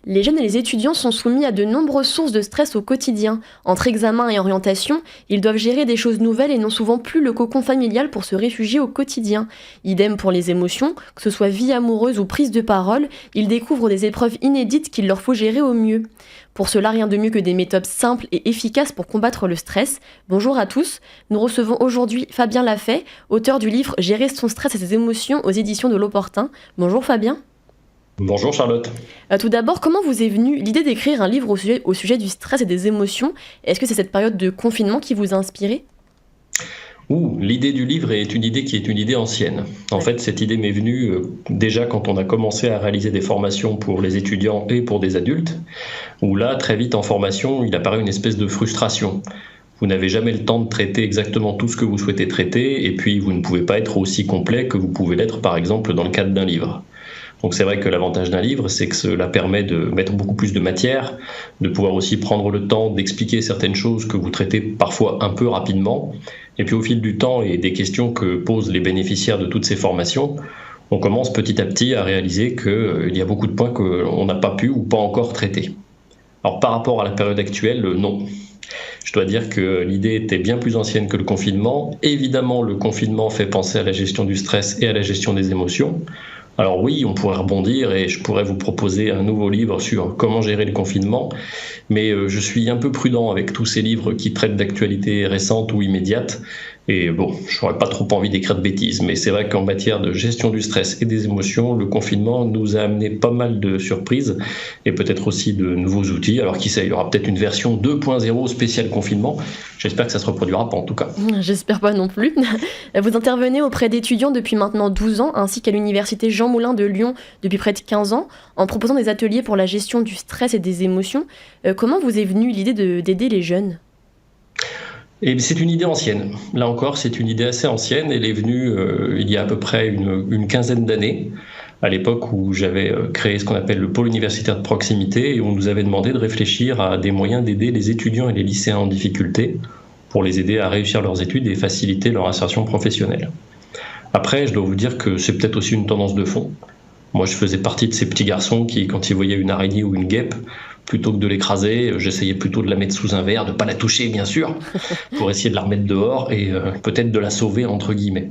Les jeunes et les étudiants sont soumis à de nombreuses sources de stress au quotidien. Entre examen et orientation, ils doivent gérer des choses nouvelles et n'ont souvent plus le cocon familial pour se réfugier au quotidien. Idem pour les émotions, que ce soit vie amoureuse ou prise de parole, ils découvrent des épreuves inédites qu'il leur faut gérer au mieux. Pour cela, rien de mieux que des méthodes simples et efficaces pour combattre le stress. Bonjour à tous, nous recevons aujourd'hui Fabien Lafay, auteur du livre Gérer son stress et ses émotions aux éditions de L'Opportun. Bonjour Fabien. Bonjour Charlotte. Tout d'abord, comment vous est venue l'idée d'écrire un livre au sujet du stress et des émotions? Est-ce que c'est cette période de confinement qui vous a inspiré? L'idée du livre est une idée qui est une idée ancienne. En fait, cette idée m'est venue déjà quand on a commencé à réaliser des formations pour les étudiants et pour des adultes, où là, très vite en formation, il apparaît une espèce de frustration. Vous n'avez jamais le temps de traiter exactement tout ce que vous souhaitez traiter, et puis vous ne pouvez pas être aussi complet que vous pouvez l'être, par exemple, dans le cadre d'un livre. Donc c'est vrai que l'avantage d'un livre, c'est que cela permet de mettre beaucoup plus de matière, de pouvoir aussi prendre le temps d'expliquer certaines choses que vous traitez parfois un peu rapidement. Et puis au fil du temps et des questions que posent les bénéficiaires de toutes ces formations, on commence petit à petit à réaliser qu'il y a beaucoup de points qu'on n'a pas pu ou pas encore traités. Alors par rapport à la période actuelle, non. Je dois dire que l'idée était bien plus ancienne que le confinement. Évidemment, le confinement fait penser à la gestion du stress et à la gestion des émotions. Alors oui, on pourrait rebondir et je pourrais vous proposer un nouveau livre sur comment gérer le confinement, mais je suis un peu prudent avec tous ces livres qui traitent d'actualités récentes ou immédiates. Et bon, je n'aurais pas trop envie d'écrire de bêtises, mais c'est vrai qu'en matière de gestion du stress et des émotions, le confinement nous a amené pas mal de surprises et peut-être aussi de nouveaux outils. Alors qui sait, il y aura peut-être une version 2.0 spéciale confinement. J'espère que ça se reproduira pas en tout cas. J'espère pas non plus. Vous intervenez auprès d'étudiants depuis maintenant 12 ans, ainsi qu'à l'université Jean Moulin de Lyon depuis près de 15 ans, en proposant des ateliers pour la gestion du stress et des émotions. Comment vous est venue l'idée d'aider les jeunes ? Et c'est une idée ancienne. Là encore, c'est une idée assez ancienne. Elle est venue il y a à peu près une quinzaine d'années, à l'époque où j'avais créé ce qu'on appelle le pôle universitaire de proximité et où on nous avait demandé de réfléchir à des moyens d'aider les étudiants et les lycéens en difficulté pour les aider à réussir leurs études et faciliter leur insertion professionnelle. Après, je dois vous dire que c'est peut-être aussi une tendance de fond. Moi, je faisais partie de ces petits garçons qui, quand ils voyaient une araignée ou une guêpe, plutôt que de l'écraser, j'essayais plutôt de la mettre sous un verre, de ne pas la toucher bien sûr, pour essayer de la remettre dehors et peut-être de la sauver entre guillemets.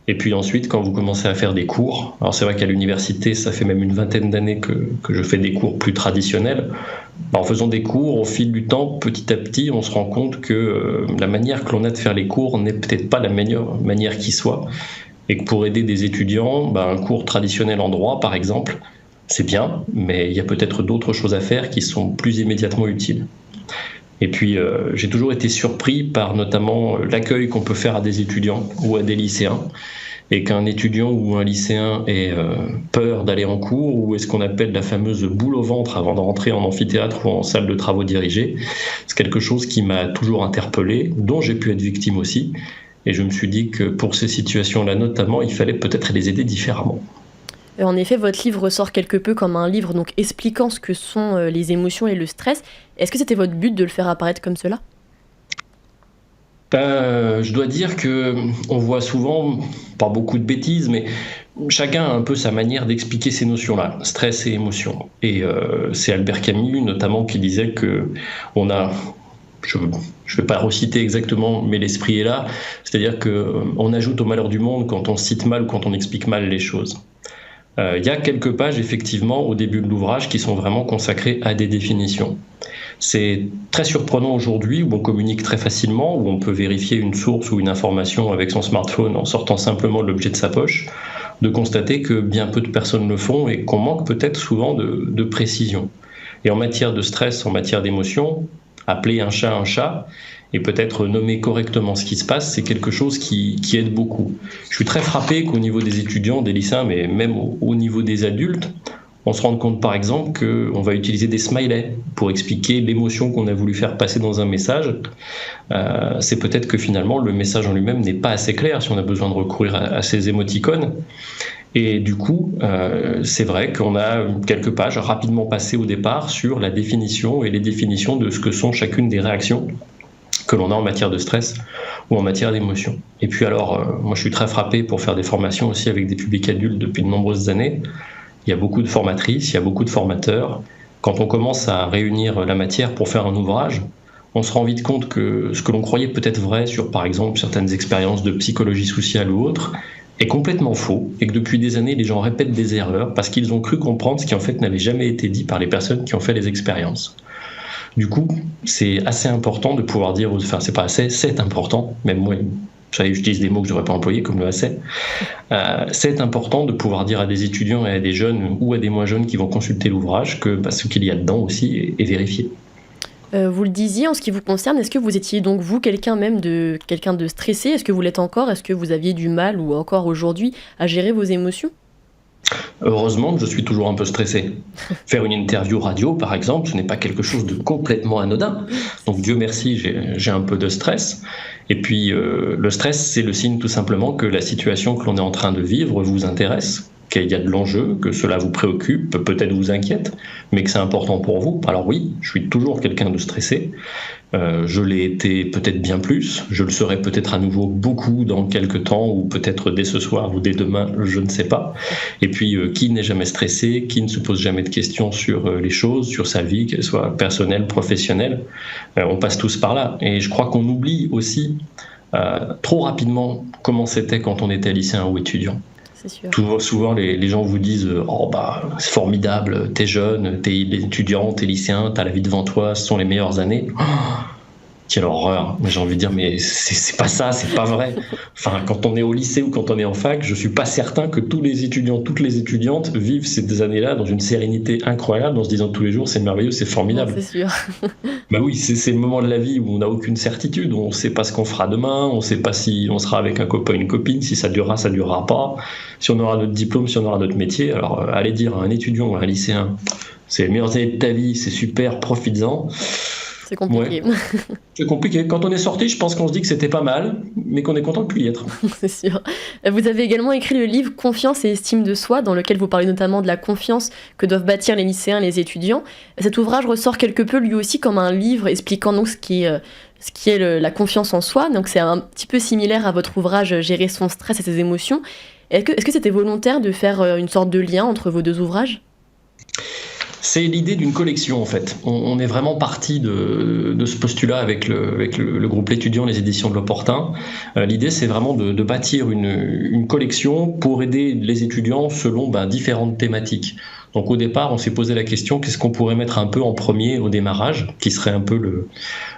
Et puis ensuite, quand vous commencez à faire des cours, alors c'est vrai qu'à l'université, ça fait même une vingtaine d'années que je fais des cours plus traditionnels. En faisant des cours, au fil du temps, petit à petit, on se rend compte que la manière que l'on a de faire les cours n'est peut-être pas la meilleure manière qui soit. Et que pour aider des étudiants, un cours traditionnel en droit, par exemple, c'est bien, mais il y a peut-être d'autres choses à faire qui sont plus immédiatement utiles. Et puis, j'ai toujours été surpris par notamment l'accueil qu'on peut faire à des étudiants ou à des lycéens, et qu'un étudiant ou un lycéen ait peur d'aller en cours, ou est-ce qu'on appelle la fameuse boule au ventre avant de rentrer en amphithéâtre ou en salle de travaux dirigés. C'est quelque chose qui m'a toujours interpellé, dont j'ai pu être victime aussi, et je me suis dit que pour ces situations-là notamment, il fallait peut-être les aider différemment. En effet, votre livre ressort quelque peu comme un livre donc expliquant ce que sont les émotions et le stress. Est-ce que c'était votre but de le faire apparaître comme cela ? Je dois dire que on voit souvent, pas beaucoup de bêtises, mais chacun a un peu sa manière d'expliquer ces notions-là, stress et émotion. Et c'est Albert Camus notamment qui disait que on a... Je ne vais pas reciter exactement, mais l'esprit est là. C'est-à-dire qu'on ajoute au malheur du monde quand on cite mal ou quand on explique mal les choses. Il y a quelques pages, effectivement, au début de l'ouvrage qui sont vraiment consacrées à des définitions. C'est très surprenant aujourd'hui, où on communique très facilement, où on peut vérifier une source ou une information avec son smartphone en sortant simplement de l'objet de sa poche, de constater que bien peu de personnes le font et qu'on manque peut-être souvent de précision. Et en matière de stress, en matière d'émotion, appeler un chat et peut-être nommer correctement ce qui se passe, c'est quelque chose qui aide beaucoup. Je suis très frappé qu'au niveau des étudiants, des lycéens, mais même au niveau des adultes, on se rende compte par exemple qu'on va utiliser des smileys pour expliquer l'émotion qu'on a voulu faire passer dans un message. C'est peut-être que finalement le message en lui-même n'est pas assez clair si on a besoin de recourir à ces émoticônes. Et du coup, c'est vrai qu'on a quelques pages rapidement passées au départ sur la définition et les définitions de ce que sont chacune des réactions que l'on a en matière de stress ou en matière d'émotion. Et puis alors, moi je suis très frappé pour faire des formations aussi avec des publics adultes depuis de nombreuses années. Il y a beaucoup de formatrices, il y a beaucoup de formateurs, Quand on commence à réunir la matière pour faire un ouvrage, on se rend vite compte que ce que l'on croyait peut-être vrai sur, par exemple, certaines expériences de psychologie sociale ou autres, est complètement faux, et que depuis des années, les gens répètent des erreurs parce qu'ils ont cru comprendre ce qui en fait n'avait jamais été dit par les personnes qui ont fait les expériences. Du coup, c'est assez important de pouvoir dire, enfin c'est pas assez, c'est important, même moi, j'utilise des mots que je n'aurais pas employés comme le assez, c'est important de pouvoir dire à des étudiants et à des jeunes ou à des moins jeunes qui vont consulter l'ouvrage que ce qu'il y a dedans aussi est vérifié. Vous le disiez, en ce qui vous concerne, est-ce que vous étiez donc vous quelqu'un de stressé? Est-ce que vous l'êtes encore? Est-ce que vous aviez du mal ou encore aujourd'hui à gérer vos émotions? Heureusement que je suis toujours un peu stressé. Faire une interview radio, par exemple, ce n'est pas quelque chose de complètement anodin. Donc Dieu merci, j'ai un peu de stress. Et puis le stress, c'est le signe tout simplement que la situation que l'on est en train de vivre vous intéresse, qu'il y a de l'enjeu, que cela vous préoccupe, peut-être vous inquiète, mais que c'est important pour vous. Alors oui, je suis toujours quelqu'un de stressé. Je l'ai été peut-être bien plus, je le serai peut-être à nouveau beaucoup dans quelques temps, ou peut-être dès ce soir ou dès demain, je ne sais pas. Et puis, qui n'est jamais stressé, qui ne se pose jamais de questions sur les choses, sur sa vie, qu'elle soit personnelle, professionnelle, on passe tous par là. Et je crois qu'on oublie aussi trop rapidement comment c'était quand on était lycéen ou étudiant. C'est sûr. Souvent, les gens vous disent « Oh, bah, c'est formidable, t'es jeune, t'es étudiant, t'es lycéen, t'as la vie devant toi, ce sont les meilleures années. Oh, » Quelle horreur. J'ai envie de dire, mais c'est pas ça, c'est pas vrai. Enfin, quand on est au lycée ou quand on est en fac, je suis pas certain que tous les étudiants, toutes les étudiantes vivent ces années-là dans une sérénité incroyable, en se disant tous les jours, c'est merveilleux, c'est formidable. Non, c'est sûr. Bah oui, c'est le moment de la vie où on n'a aucune certitude, on ne sait pas ce qu'on fera demain, on ne sait pas si on sera avec un copain ou une copine, si ça durera pas, si on aura notre diplôme, si on aura notre métier. Alors, aller dire à un étudiant ou à un lycéen, c'est les meilleures années de ta vie, c'est super, profites-en. C'est compliqué. Ouais. C'est compliqué. Quand on est sorti, je pense qu'on se dit que c'était pas mal, mais qu'on est content de plus y être. C'est sûr. Vous avez également écrit le livre Confiance et estime de soi, dans lequel vous parlez notamment de la confiance que doivent bâtir les lycéens et les étudiants. Cet ouvrage ressort quelque peu lui aussi comme un livre expliquant donc ce qui est la confiance en soi. Donc c'est un petit peu similaire à votre ouvrage Gérer son stress et ses émotions. Est-ce que c'était volontaire de faire une sorte de lien entre vos deux ouvrages ? C'est l'idée d'une collection en fait. On est vraiment parti de ce postulat avec le groupe L'Étudiant, les éditions de l'Opportun. L'idée c'est vraiment de bâtir une collection pour aider les étudiants selon différentes thématiques. Donc au départ on s'est posé la question qu'est-ce qu'on pourrait mettre un peu en premier au démarrage, qui serait un peu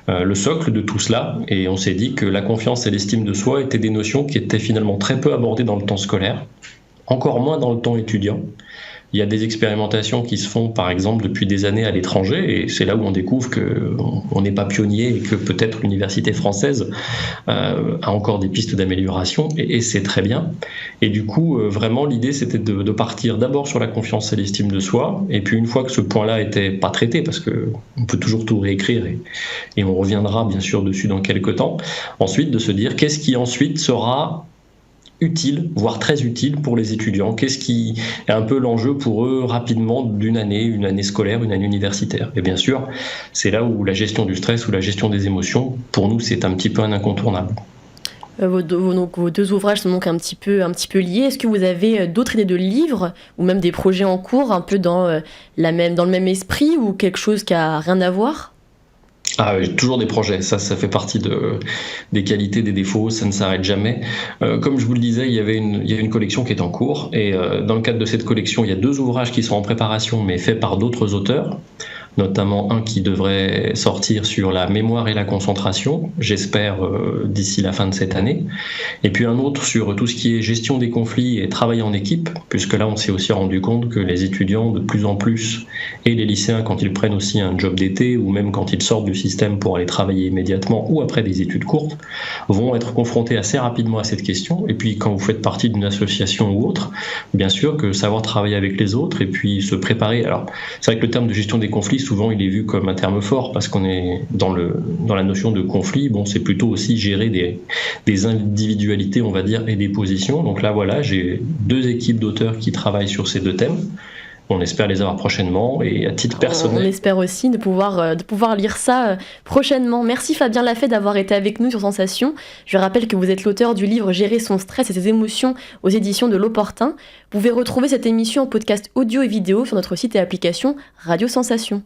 le socle de tout cela, et on s'est dit que la confiance et l'estime de soi étaient des notions qui étaient finalement très peu abordées dans le temps scolaire, encore moins dans le temps étudiant. Il y a des expérimentations qui se font, par exemple, depuis des années à l'étranger, et c'est là où on découvre qu'on n'est pas pionnier et que peut-être l'université française a encore des pistes d'amélioration, et c'est très bien. Et du coup, vraiment, l'idée, c'était de partir d'abord sur la confiance et l'estime de soi, et puis une fois que ce point-là était pas traité, parce qu'on peut toujours tout réécrire, et on reviendra bien sûr dessus dans quelques temps, ensuite de se dire qu'est-ce qui ensuite sera utile, voire très utile pour les étudiants. Qu'est-ce qui est un peu l'enjeu pour eux rapidement une année scolaire, une année universitaire. Et bien sûr, c'est là où la gestion du stress ou la gestion des émotions, pour nous, c'est un petit peu un incontournable. Vos deux ouvrages sont donc un petit peu liés. Est-ce que vous avez d'autres idées de livres ou même des projets en cours un peu dans le même esprit ou quelque chose qui n'a rien à voir ? Toujours des projets, ça fait partie des qualités, des défauts, ça ne s'arrête jamais. Comme je vous le disais, il y a une collection qui est en cours, et dans le cadre de cette collection, il y a 2 ouvrages qui sont en préparation, mais faits par d'autres auteurs, notamment un qui devrait sortir sur la mémoire et la concentration, j'espère d'ici la fin de cette année, et puis un autre sur tout ce qui est gestion des conflits et travail en équipe, puisque là on s'est aussi rendu compte que les étudiants de plus en plus, et les lycéens quand ils prennent aussi un job d'été, ou même quand ils sortent du système pour aller travailler immédiatement, ou après des études courtes, vont être confrontés assez rapidement à cette question. Et puis quand vous faites partie d'une association ou autre, bien sûr que savoir travailler avec les autres, et puis se préparer. Alors c'est vrai que le terme de gestion des conflits, souvent il est vu comme un terme fort parce qu'on est dans la notion de conflit. Bon, c'est plutôt aussi gérer des individualités, on va dire, et des positions. Donc là voilà, j'ai 2 équipes d'auteurs qui travaillent sur ces 2 thèmes. On espère les avoir prochainement et à titre personnel. On espère aussi de pouvoir lire ça prochainement. Merci Fabien Lafay d'avoir été avec nous sur Sensation. Je rappelle que vous êtes l'auteur du livre Gérer son stress et ses émotions aux éditions de L'Opportun. Vous pouvez retrouver cette émission en podcast audio et vidéo sur notre site et application Radio Sensation.